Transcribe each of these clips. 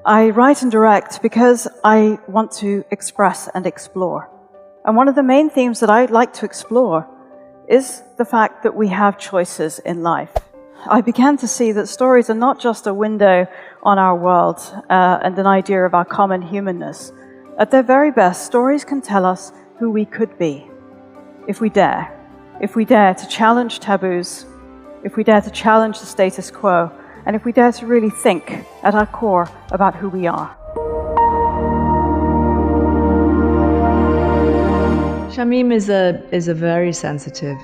I write and direct because I want to express and explore. And one of the main themes that I'd like to explore is the fact that we have choices in life. I began to see that stories are not just a window on our world and an idea of our common humanness. At their very best, stories can tell us who we could be, if we dare. If we dare to challenge taboos, if we dare to challenge the status quo, and if we dare to really think at our core about who we are. Shamim is a very sensitive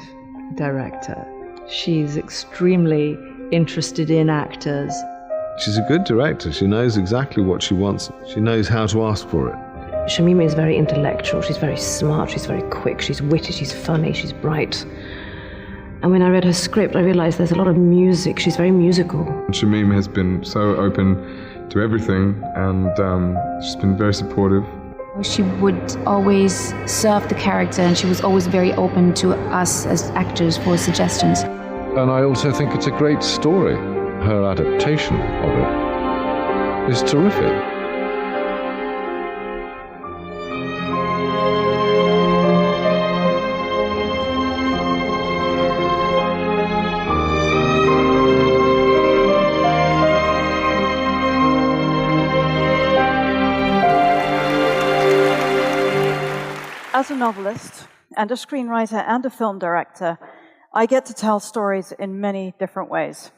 director. She's extremely interested in actors. She's a good director. She knows exactly what she wants. She knows how to ask for it. Shamim is very intellectual. She's very smart. She's very quick. She's witty. She's funny. She's bright. And when I read her script, I realized there's a lot of music. She's very musical. Shamim has been so open to everything, and she's been very supportive. She would always serve the character, and she was always very open to us as actors for suggestions. And I also think it's a great story. Her adaptation of it is terrific. As a novelist and a screenwriter and a film director, I get to tell stories in many different ways.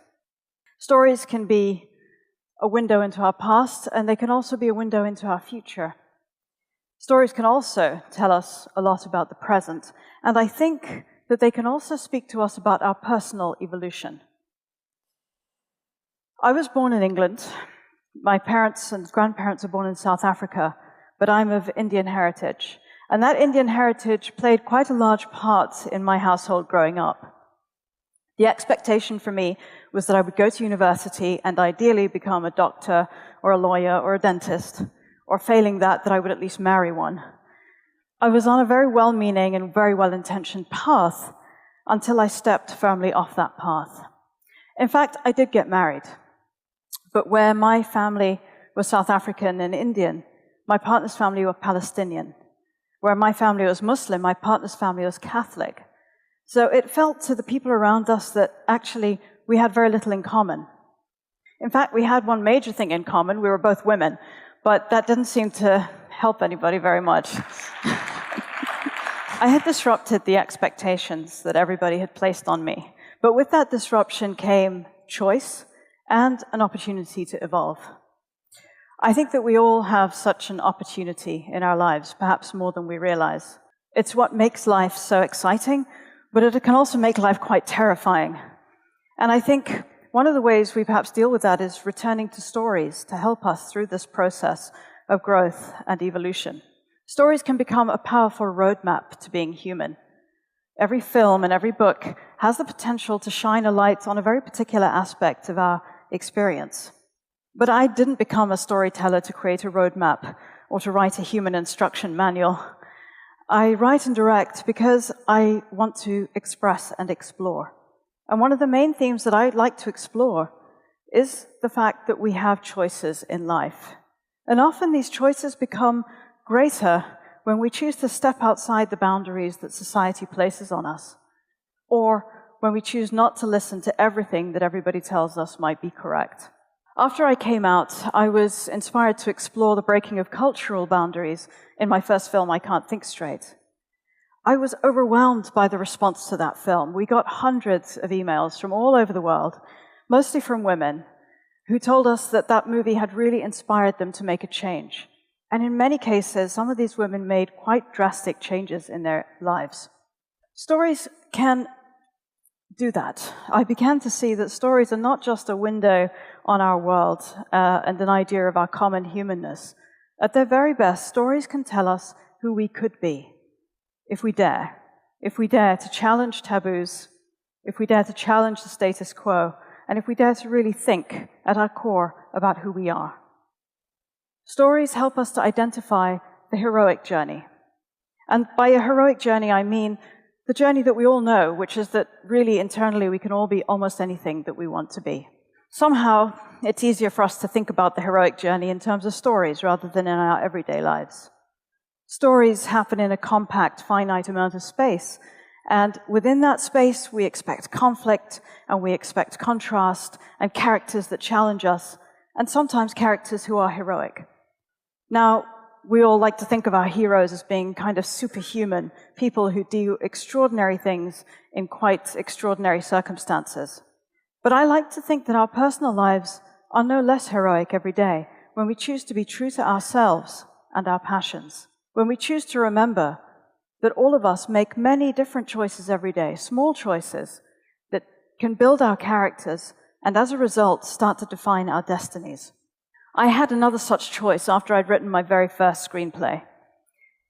Stories can be a window into our past, and they can also be a window into our future. Stories can also tell us a lot about the present, and I think that they can also speak to us about our personal evolution. I was born in England. My parents and grandparents are born in South Africa, but I'm of Indian heritage. And that Indian heritage played quite a large part in my household growing up. The expectation for me was that I would go to university and ideally become a doctor or a lawyer or a dentist, or failing that I would at least marry one. I was on a very well-meaning and very well-intentioned path until I stepped firmly off that path. In fact, I did get married. But where my family was South African and Indian, my partner's family were Palestinian. Where my family was Muslim, my partner's family was Catholic. So it felt to the people around us that actually we had very little in common. In fact, we had one major thing in common. We were both women, but that didn't seem to help anybody very much. I had disrupted the expectations that everybody had placed on me. But with that disruption came choice and an opportunity to evolve. I think that we all have such an opportunity in our lives, perhaps more than we realize. It's what makes life so exciting, but it can also make life quite terrifying. And I think one of the ways we perhaps deal with that is returning to stories to help us through this process of growth and evolution. Stories can become a powerful roadmap to being human. Every film and every book has the potential to shine a light on a very particular aspect of our experience. But I didn't become a storyteller to create a roadmap or to write a human instruction manual. I write and direct because I want to express and explore. And one of the main themes that I'd like to explore is the fact that we have choices in life. And often these choices become greater when we choose to step outside the boundaries that society places on us, or when we choose not to listen to everything that everybody tells us might be correct. After I came out, I was inspired to explore the breaking of cultural boundaries in my first film, I Can't Think Straight. I was overwhelmed by the response to that film. We got hundreds of emails from all over the world, mostly from women, who told us that that movie had really inspired them to make a change. And in many cases, some of these women made quite drastic changes in their lives. Stories can do that. I began to see that stories are not just a window on our world and an idea of our common humanness. At their very best, stories can tell us who we could be, if we dare. If we dare to challenge taboos, if we dare to challenge the status quo, and if we dare to really think at our core about who we are. Stories help us to identify the heroic journey. And by a heroic journey, I mean the journey that we all know, which is that really internally we can all be almost anything that we want to be. Somehow, it's easier for us to think about the heroic journey in terms of stories rather than in our everyday lives. Stories happen in a compact, finite amount of space, and within that space, we expect conflict, and we expect contrast, and characters that challenge us, and sometimes characters who are heroic. Now, we all like to think of our heroes as being kind of superhuman, people who do extraordinary things in quite extraordinary circumstances. But I like to think that our personal lives are no less heroic every day when we choose to be true to ourselves and our passions, when we choose to remember that all of us make many different choices every day, small choices that can build our characters and as a result start to define our destinies. I had another such choice after I'd written my very first screenplay.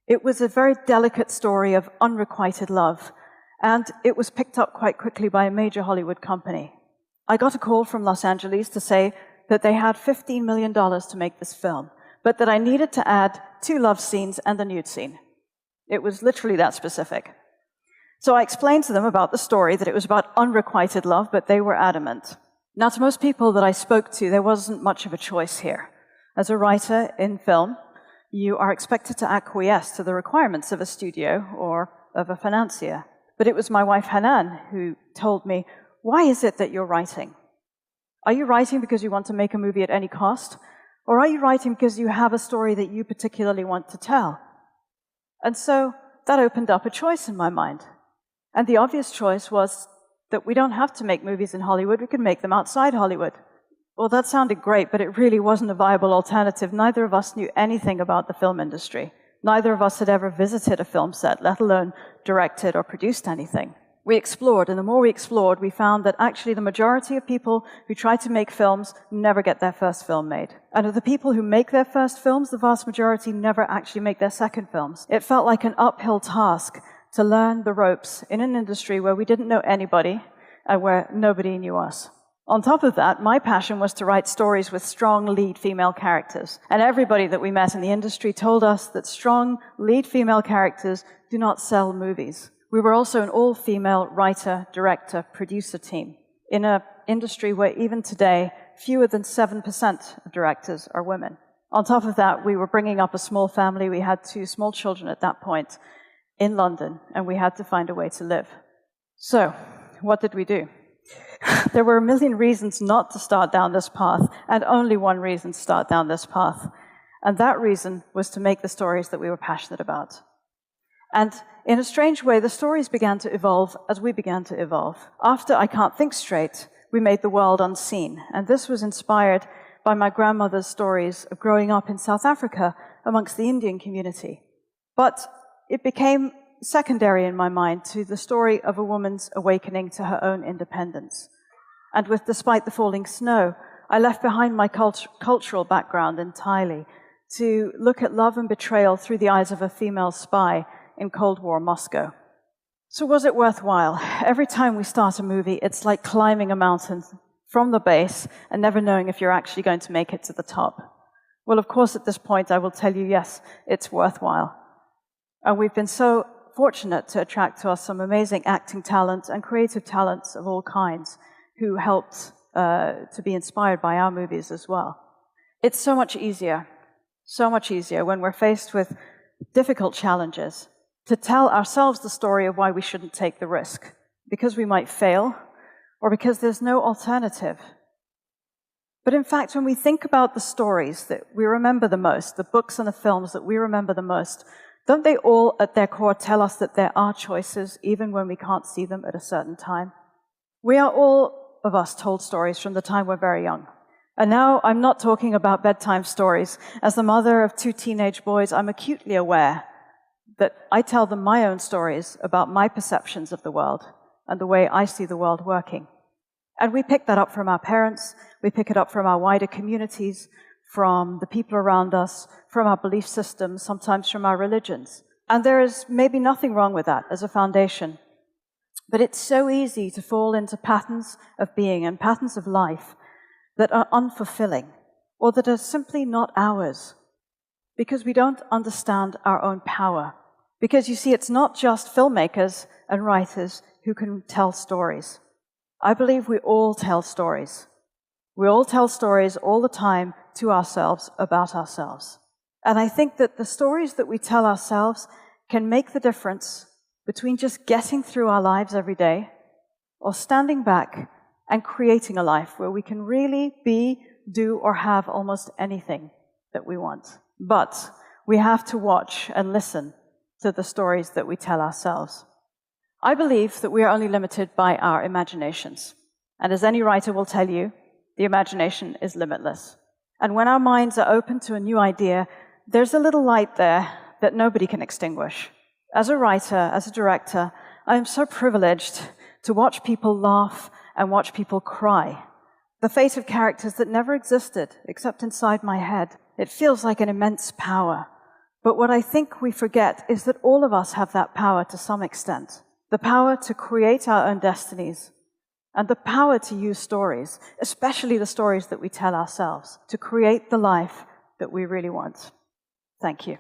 It was a very delicate story of unrequited love, and it was picked up quite quickly by a major Hollywood company. I got a call from Los Angeles to say that they had $15 million to make this film, but that I needed to add 2 love scenes and a nude scene. It was literally that specific. So I explained to them about the story, that it was about unrequited love, but they were adamant. Now, to most people that I spoke to, there wasn't much of a choice here. As a writer in film, you are expected to acquiesce to the requirements of a studio or of a financier. But it was my wife, Hanan, who told me, "Why is it that you're writing? Are you writing because you want to make a movie at any cost? Or are you writing because you have a story that you particularly want to tell?" And so that opened up a choice in my mind. And the obvious choice was that we don't have to make movies in Hollywood, we can make them outside Hollywood. Well, that sounded great, but it really wasn't a viable alternative. Neither of us knew anything about the film industry. Neither of us had ever visited a film set, let alone directed or produced anything. We explored, and the more we explored, we found that actually the majority of people who try to make films never get their first film made. And of the people who make their first films, the vast majority never actually make their second films. It felt like an uphill task to learn the ropes in an industry where we didn't know anybody and where nobody knew us. On top of that, my passion was to write stories with strong lead female characters. And everybody that we met in the industry told us that strong lead female characters do not sell movies. We were also an all-female writer, director, producer team in an industry where even today, fewer than 7% of directors are women. On top of that, we were bringing up a small family. We had 2 small children at that point in London, and we had to find a way to live. So, what did we do? There were a million reasons not to start down this path, and only one reason to start down this path. And that reason was to make the stories that we were passionate about. And in a strange way, the stories began to evolve as we began to evolve. After I Can't Think Straight, we made The World Unseen. And this was inspired by my grandmother's stories of growing up in South Africa amongst the Indian community. But it became secondary in my mind to the story of a woman's awakening to her own independence. And with Despite the Falling Snow, I left behind my cultural background entirely to look at love and betrayal through the eyes of a female spy in Cold War Moscow. So was it worthwhile? Every time we start a movie, it's like climbing a mountain from the base and never knowing if you're actually going to make it to the top. Well, of course, at this point, I will tell you, yes, it's worthwhile. And we've been so fortunate to attract to us some amazing acting talent and creative talents of all kinds who helped to be inspired by our movies as well. It's so much easier when we're faced with difficult challenges to tell ourselves the story of why we shouldn't take the risk, because we might fail or because there's no alternative. But in fact, when we think about the stories that we remember the most, the books and the films that we remember the most, don't they all at their core tell us that there are choices even when we can't see them at a certain time? We are all of us told stories from the time we're very young. And now I'm not talking about bedtime stories. As the mother of 2 teenage boys, I'm acutely aware that I tell them my own stories about my perceptions of the world and the way I see the world working. And we pick that up from our parents, we pick it up from our wider communities, from the people around us, from our belief systems, sometimes from our religions. And there is maybe nothing wrong with that as a foundation. But it's so easy to fall into patterns of being and patterns of life that are unfulfilling, or that are simply not ours, because we don't understand our own power. Because you see, it's not just filmmakers and writers who can tell stories. I believe we all tell stories. We all tell stories all the time to ourselves about ourselves. And I think that the stories that we tell ourselves can make the difference between just getting through our lives every day or standing back and creating a life where we can really be, do, or have almost anything that we want. But we have to watch and listen to the stories that we tell ourselves. I believe that we are only limited by our imaginations. And as any writer will tell you, the imagination is limitless. And when our minds are open to a new idea, there's a little light there that nobody can extinguish. As a writer, as a director, I am so privileged to watch people laugh and watch people cry. The fate of characters that never existed except inside my head. It feels like an immense power. But what I think we forget is that all of us have that power to some extent. The power to create our own destinies, and the power to use stories, especially the stories that we tell ourselves, to create the life that we really want. Thank you.